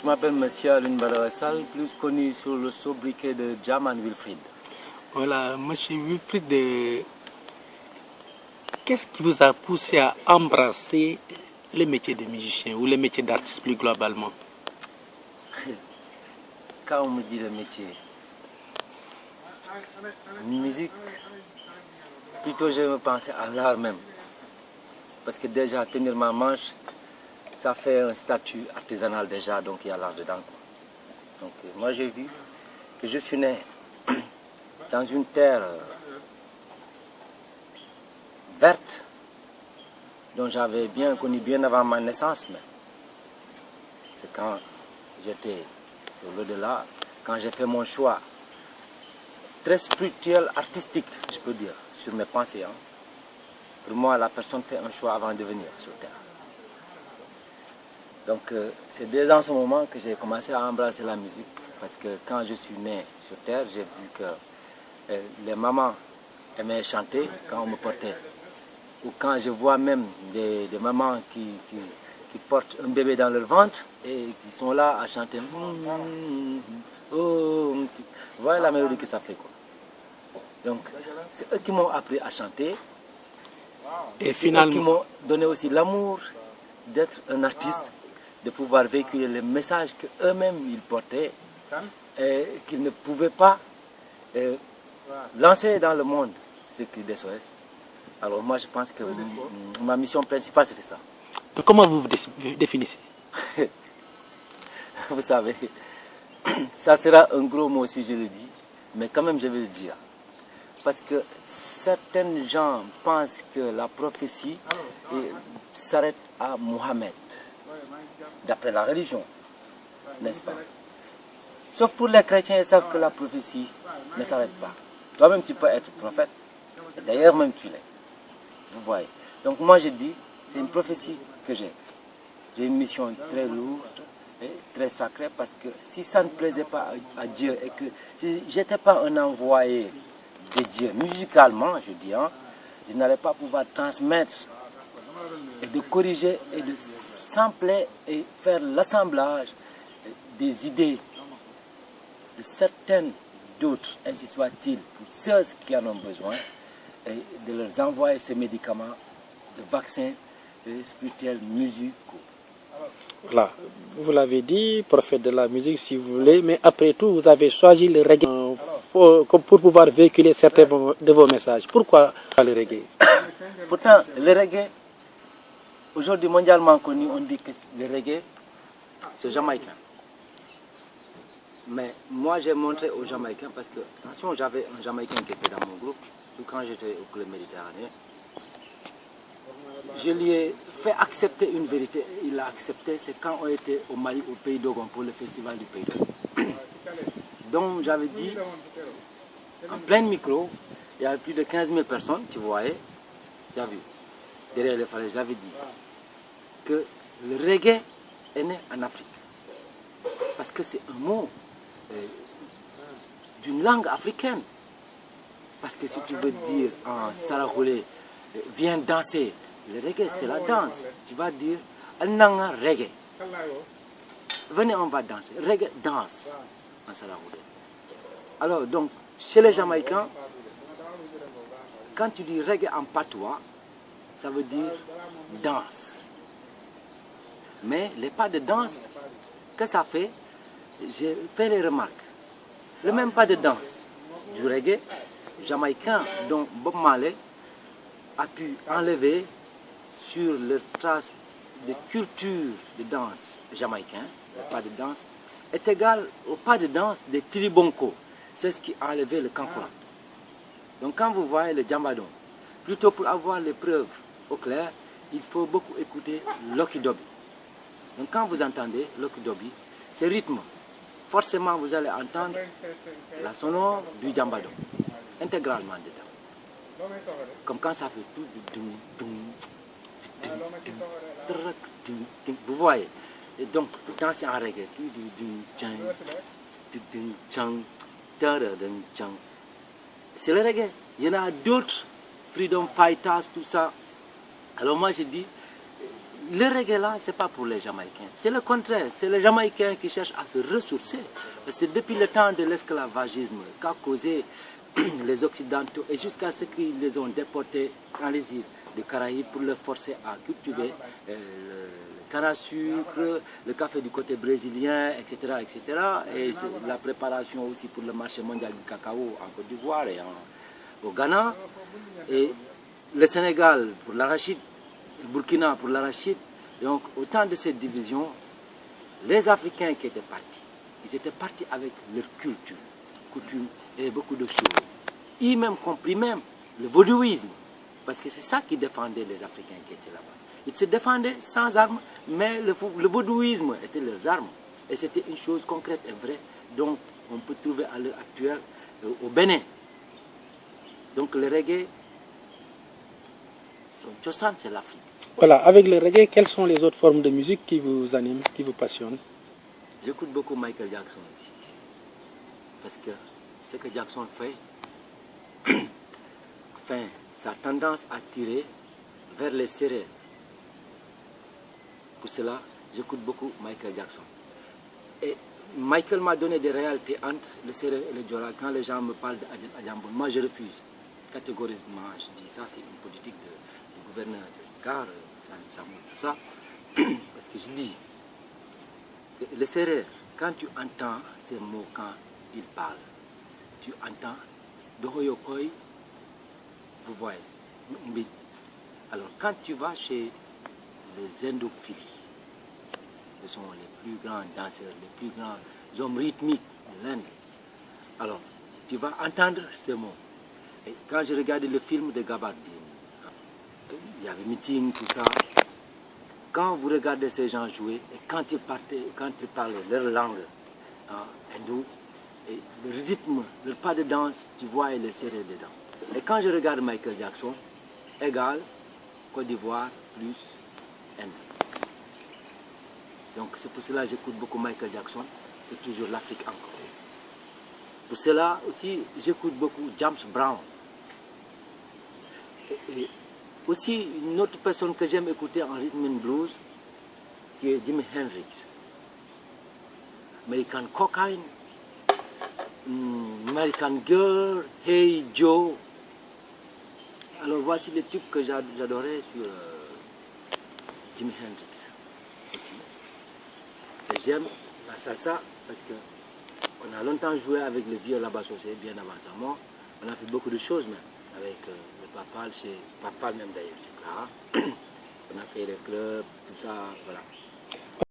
Je m'appelle Monsieur Alun Badawasal, plus connu sous le sobriquet de Jaman Wilfried. Voilà, Monsieur Wilfried, qu'est-ce qui vous a poussé à embrasser le métier de musicien ou le métier d'artiste plus globalement? Quand on me dit le métier, musique, plutôt je me pensais à l'art même. Parce que déjà, tenir ma manche, ça fait un statut artisanal déjà, donc il y a l'art dedans. Donc moi j'ai vu que je suis né dans une terre verte, dont j'avais bien connu bien avant ma naissance. Mais c'est quand j'étais sur l'au-delà, quand j'ai fait mon choix très spirituel, artistique, je peux dire, sur mes pensées. Pour moi, la personne fait un choix avant de venir sur Terre. Donc, c'est dès dans ce moment que j'ai commencé à embrasser la musique. Parce que quand je suis né sur Terre, j'ai vu que les mamans aimaient chanter quand on me portait. Ou quand je vois même des mamans qui portent un bébé dans leur ventre et qui sont là à chanter. Vous voyez la mélodie que ça fait, quoi. Donc, c'est eux qui m'ont appris à chanter. Et finalement, qui m'ont donné aussi l'amour d'être un artiste, de pouvoir véhiculer les messages qu'eux-mêmes ils portaient et qu'ils ne pouvaient pas lancer dans le monde, ce cri d'SOS. Alors moi je pense que ma mission principale c'était ça. Comment vous vous définissez? Vous savez, ça sera un gros mot si je le dis, mais quand même je vais le dire. Parce que certains gens pensent que la prophétie s'arrête à Mohammed, d'après la religion, n'est-ce pas? Sauf pour les chrétiens, ils savent que la prophétie ne s'arrête pas. Toi-même, tu peux être prophète, et d'ailleurs même tu l'es. Vous voyez. Donc moi je dis, c'est une prophétie que j'ai. J'ai une mission très lourde et très sacrée, parce que si ça ne plaisait pas à Dieu et que si je n'étais pas un envoyé de Dieu, musicalement, je dis, je n'allais pas pouvoir transmettre et de corriger et de sampler et faire l'assemblage des idées de certaines d'autres, ainsi soit-il, pour ceux qui en ont besoin, et de leur envoyer ces médicaments, de vaccins spirituels, musicaux. Voilà, vous l'avez dit, prophète de la musique si vous voulez, mais après tout, vous avez choisi le reggae pour pouvoir véhiculer certains de vos messages. Pourquoi le reggae? Pourtant, le reggae, aujourd'hui mondialement connu, on dit que le reggae, c'est jamaïcain. Mais moi, j'ai montré aux Jamaïcains, parce que, attention, j'avais un Jamaïcain qui était dans mon groupe, quand j'étais au club méditerranéen. Je lui ai fait accepter une vérité. Il a accepté, c'est quand on était au Mali, au Pays d'Ogon, pour le festival du Pays d'Ogon. Donc j'avais dit, en plein micro, il y avait plus de 15 000 personnes, tu voyais, tu as vu, derrière les falaises, j'avais dit que le reggae est né en Afrique. Parce que c'est un mot d'une langue africaine. Parce que si tu veux dire en saragoulé, viens danser, le reggae c'est la danse. Tu vas dire, Alnanga reggae. Venez, on va danser. Reggae danse en saragoulé. Alors donc, chez les Jamaïcains, quand tu dis reggae en patois, ça veut dire danse. Mais les pas de danse, que ça fait, j'ai fait les remarques. Le même pas de danse du reggae jamaïcain dont Bob Marley a pu enlever sur les traces de culture de danse jamaïcain, le pas de danse, est égal au pas de danse des Tilibonko. C'est ce qui a enlevé le Kankura. Donc quand vous voyez le Djambadon, plutôt pour avoir les preuves au clair, il faut beaucoup écouter l'Okidobi. Donc quand vous entendez l'Okidobi, c'est rythme. Forcément vous allez entendre la sonore du Djambadon, intégralement dedans. Comme quand ça fait tout vous voyez. Et donc, quand c'est en reggae, c'est le reggae. Il y en a d'autres, Freedom Fighters, tout ça. Alors moi je dis, le reggae là, ce n'est pas pour les Jamaïcains. C'est le contraire. C'est les Jamaïcains qui cherchent à se ressourcer. Parce que depuis le temps de l'esclavagisme qu'a causé les Occidentaux et jusqu'à ce qu'ils les ont déportés dans les îles de Caraïbes pour les forcer à cultiver le canne à sucre, le café du côté brésilien, etc. etc. Et la préparation aussi pour le marché mondial du cacao en Côte d'Ivoire et au Ghana. Et le Sénégal pour l'arachide, le Burkina pour l'arachide. Donc au temps de cette division, les Africains qui étaient partis, ils étaient partis avec leur culture, coutume et beaucoup de choses. Y même compris même le vaudouisme, parce que c'est ça qui défendait les Africains qui étaient là-bas. Ils se défendaient sans armes, mais le vaudouisme était leurs armes. Et c'était une chose concrète et vraie, donc on peut trouver à l'heure actuelle au Bénin. Donc le reggae, son chosan, c'est l'Afrique. Voilà, avec le reggae, quelles sont les autres formes de musique qui vous animent, qui vous passionnent? J'écoute beaucoup Michael Jackson aussi. Parce que ce que Jackson fait, enfin, ça a tendance à tirer vers les sérères. Pour cela, j'écoute beaucoup Michael Jackson. Et Michael m'a donné des réalités entre le sérère et le djora. Quand les gens me parlent d'Adjambon, moi je refuse. Catégoriquement, je dis ça, c'est une politique du gouverneur de Car, ça. Parce que je dis, le sérère, quand tu entends ces mots quand il parle, tu entends Dohoyokoi, vous voyez. Alors, quand tu vas chez les endophiles, ce sont les plus grands danseurs, les plus grands hommes rythmiques de l'Inde. Alors, tu vas entendre ces mots. Et quand je regardais le film de Gabardine, il y avait meeting, tout ça. Quand vous regardez ces gens jouer, et quand ils parlent leur langue, hindou, et le rythme, le pas de danse, tu vois, il est serré dedans. Et quand je regarde Michael Jackson, égal Côte d'Ivoire plus Inde. Donc c'est pour cela que j'écoute beaucoup Michael Jackson, c'est toujours l'Afrique encore. Pour cela aussi, j'écoute beaucoup James Brown. Et aussi, une autre personne que j'aime écouter en rhythm and blues, qui est Jimi Hendrix. American Cocaine, American Girl, Hey Joe. Alors voici les tubes que j'adorais sur Jimi Hendrix aussi. Et j'aime la salsa parce que on a longtemps joué avec les vieux là-bas, bien avant sa mort. On a fait beaucoup de choses même avec le Papal, chez Papal même d'ailleurs, on a fait les clubs, tout ça, voilà.